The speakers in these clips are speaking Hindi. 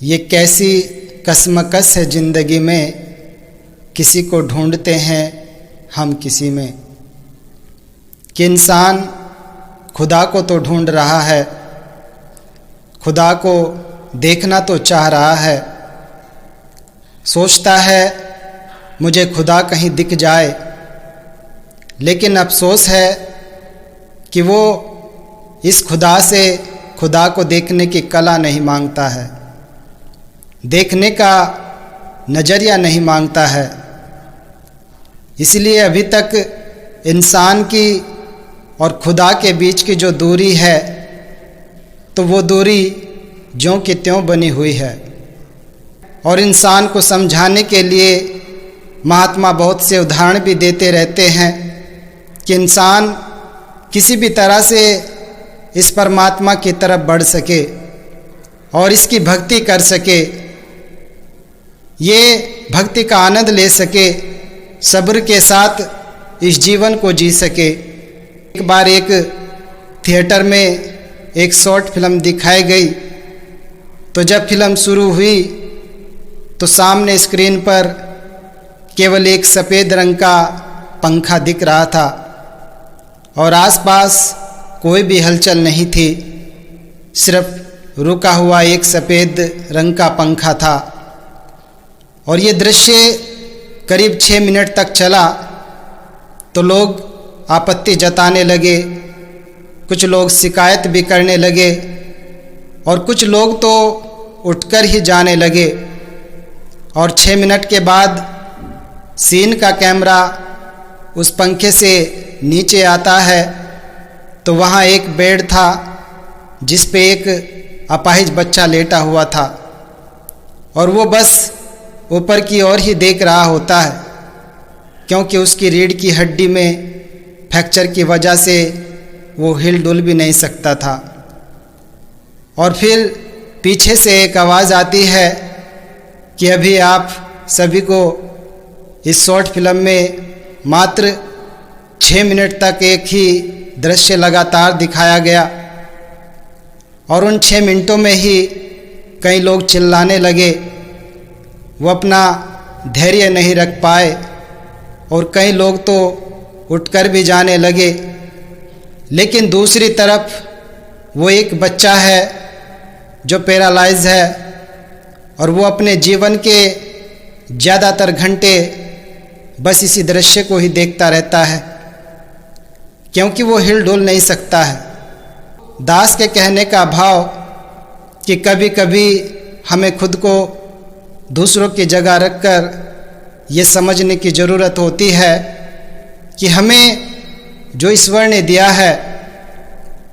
ये कैसी कसमकस है ज़िंदगी में, किसी को ढूंढते हैं हम किसी में। कि इंसान खुदा को तो ढूंढ रहा है, खुदा को देखना तो चाह रहा है, सोचता है मुझे खुदा कहीं दिख जाए, लेकिन अफसोस है कि वो इस खुदा से खुदा को देखने की कला नहीं मांगता है, देखने का नज़रिया नहीं मांगता है। इसलिए अभी तक इंसान की और खुदा के बीच की जो दूरी है, तो वो दूरी ज्यों की त्यों बनी हुई है। और इंसान को समझाने के लिए महात्मा बहुत से उदाहरण भी देते रहते हैं कि इंसान किसी भी तरह से इस परमात्मा की तरफ बढ़ सके और इसकी भक्ति कर सके, ये भक्ति का आनंद ले सके, सब्र के साथ इस जीवन को जी सके। एक बार एक थिएटर में एक शॉर्ट फिल्म दिखाई गई, तो जब फिल्म शुरू हुई तो सामने स्क्रीन पर केवल एक सफ़ेद रंग का पंखा दिख रहा था और आसपास कोई भी हलचल नहीं थी, सिर्फ रुका हुआ एक सफ़ेद रंग का पंखा था। और ये दृश्य करीब 6 मिनट तक चला तो लोग आपत्ति जताने लगे, कुछ लोग शिकायत भी करने लगे और कुछ लोग तो उठकर ही जाने लगे। और 6 मिनट के बाद सीन का कैमरा उस पंखे से नीचे आता है तो वहाँ एक बेड था जिस पे एक अपाहिज बच्चा लेटा हुआ था और वो बस ऊपर की ओर ही देख रहा होता है, क्योंकि उसकी रीढ़ की हड्डी में फ्रैक्चर की वजह से वो हिल डुल भी नहीं सकता था। और फिर पीछे से एक आवाज़ आती है कि अभी आप सभी को इस शॉर्ट फिल्म में मात्र 6 मिनट तक एक ही दृश्य लगातार दिखाया गया और उन 6 मिनटों में ही कई लोग चिल्लाने लगे, वो अपना धैर्य नहीं रख पाए और कई लोग तो उठकर भी जाने लगे। लेकिन दूसरी तरफ वो एक बच्चा है जो पैरालाइज है और वो अपने जीवन के ज़्यादातर घंटे बस इसी दृश्य को ही देखता रहता है, क्योंकि वो हिल डुल नहीं सकता है। दास के कहने का भाव कि कभी कभी हमें खुद को दूसरों की जगह रखकर ये समझने की ज़रूरत होती है कि हमें जो ईश्वर ने दिया है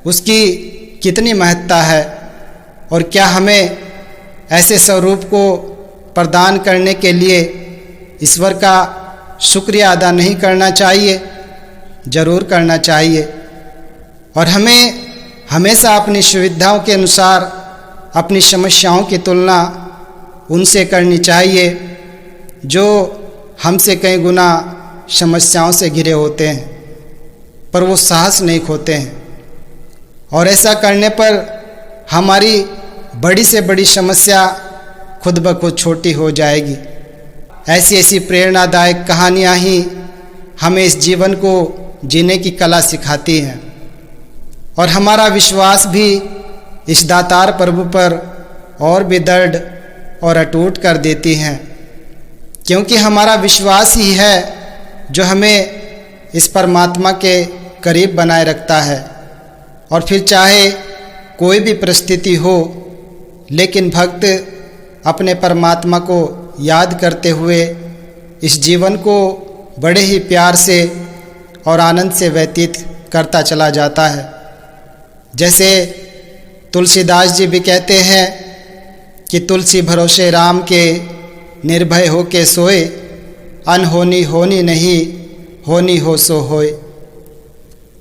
उसकी कितनी महत्ता है और क्या हमें ऐसे स्वरूप को प्रदान करने के लिए ईश्वर का शुक्रिया अदा नहीं करना चाहिए? ज़रूर करना चाहिए। और हमें हमेशा अपनी सुविधाओं के अनुसार अपनी समस्याओं की तुलना उनसे करनी चाहिए जो हमसे कई गुना समस्याओं से घिरे होते हैं, पर वो साहस नहीं खोते हैं। और ऐसा करने पर हमारी बड़ी से बड़ी समस्या खुद ब खुद छोटी हो जाएगी। ऐसी ऐसी प्रेरणादायक कहानियाँ ही हमें इस जीवन को जीने की कला सिखाती हैं और हमारा विश्वास भी इस दातार प्रभु पर और भी दृढ़ और अटूट कर देती हैं, क्योंकि हमारा विश्वास ही है जो हमें इस परमात्मा के करीब बनाए रखता है। और फिर चाहे कोई भी परिस्थिति हो, लेकिन भक्त अपने परमात्मा को याद करते हुए इस जीवन को बड़े ही प्यार से और आनंद से व्यतीत करता चला जाता है। जैसे तुलसीदास जी भी कहते हैं कि तुलसी भरोसे राम के निर्भय हो के सोए, अनहोनी होनी नहीं, होनी हो सो होए।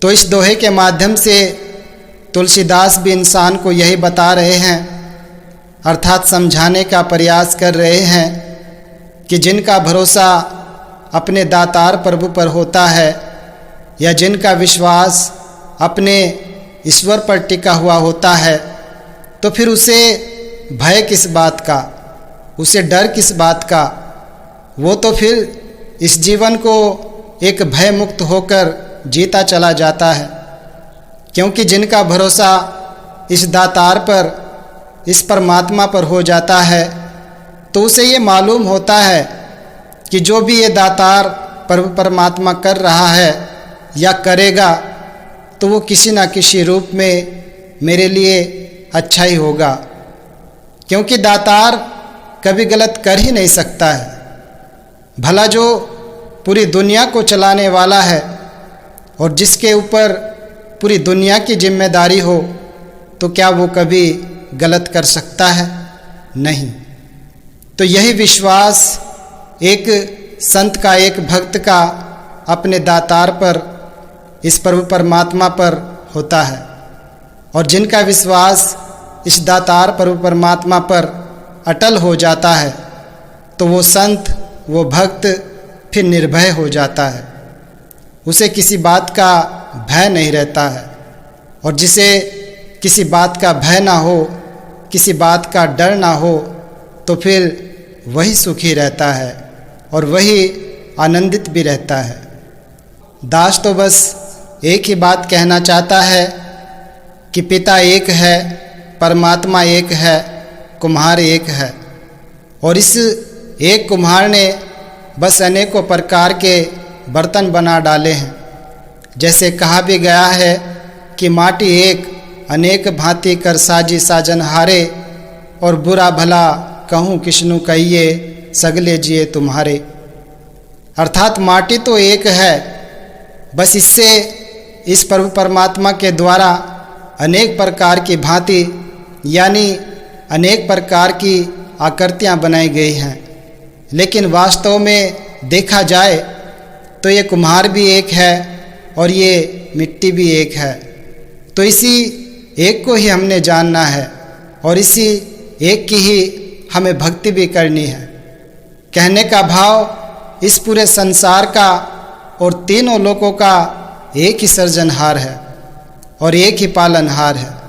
तो इस दोहे के माध्यम से तुलसीदास भी इंसान को यही बता रहे हैं, अर्थात समझाने का प्रयास कर रहे हैं कि जिनका भरोसा अपने दातार प्रभु पर होता है या जिनका विश्वास अपने ईश्वर पर टिका हुआ होता है, तो फिर उसे भय किस बात का, उसे डर किस बात का। वो तो फिर इस जीवन को एक भय मुक्त होकर जीता चला जाता है, क्योंकि जिनका भरोसा इस दातार पर, इस परमात्मा पर हो जाता है, तो उसे ये मालूम होता है कि जो भी ये दातार परमात्मा कर रहा है या करेगा, तो वो किसी न किसी रूप में मेरे लिए अच्छा ही होगा, क्योंकि दातार कभी गलत कर ही नहीं सकता है। भला जो पूरी दुनिया को चलाने वाला है और जिसके ऊपर पूरी दुनिया की जिम्मेदारी हो, तो क्या वो कभी गलत कर सकता है? नहीं। तो यही विश्वास एक संत का, एक भक्त का अपने दातार पर, इस प्रभु परमात्मा पर होता है। और जिनका विश्वास इस दातार प्रभु परमात्मा पर अटल हो जाता है, तो वो संत, वो भक्त फिर निर्भय हो जाता है। उसे किसी बात का भय नहीं रहता है। और जिसे किसी बात का भय ना हो, किसी बात का डर ना हो, तो फिर वही सुखी रहता है और वही आनंदित भी रहता है। दास तो बस एक ही बात कहना चाहता है कि पिता एक है, परमात्मा एक है, कुम्हार एक है। और इस एक कुम्हार ने बस अनेकों प्रकार के बर्तन बना डाले हैं। जैसे कहा भी गया है कि माटी एक, अनेक भांति कर साजी साजनहारे, और बुरा भला कहूँ किष्णु कहिए, सगले जिए तुम्हारे। अर्थात माटी तो एक है, बस इससे, इस प्रभु परमात्मा के द्वारा अनेक प्रकार की भांति यानी अनेक प्रकार की आकृतियाँ बनाई गई हैं। लेकिन वास्तव में देखा जाए तो ये कुम्हार भी एक है और ये मिट्टी भी एक है। तो इसी एक को ही हमने जानना है और इसी एक की ही हमें भक्ति भी करनी है। कहने का भाव इस पूरे संसार का और तीनों लोकों का एक ही सर्जनहार है और एक ही पालनहार है।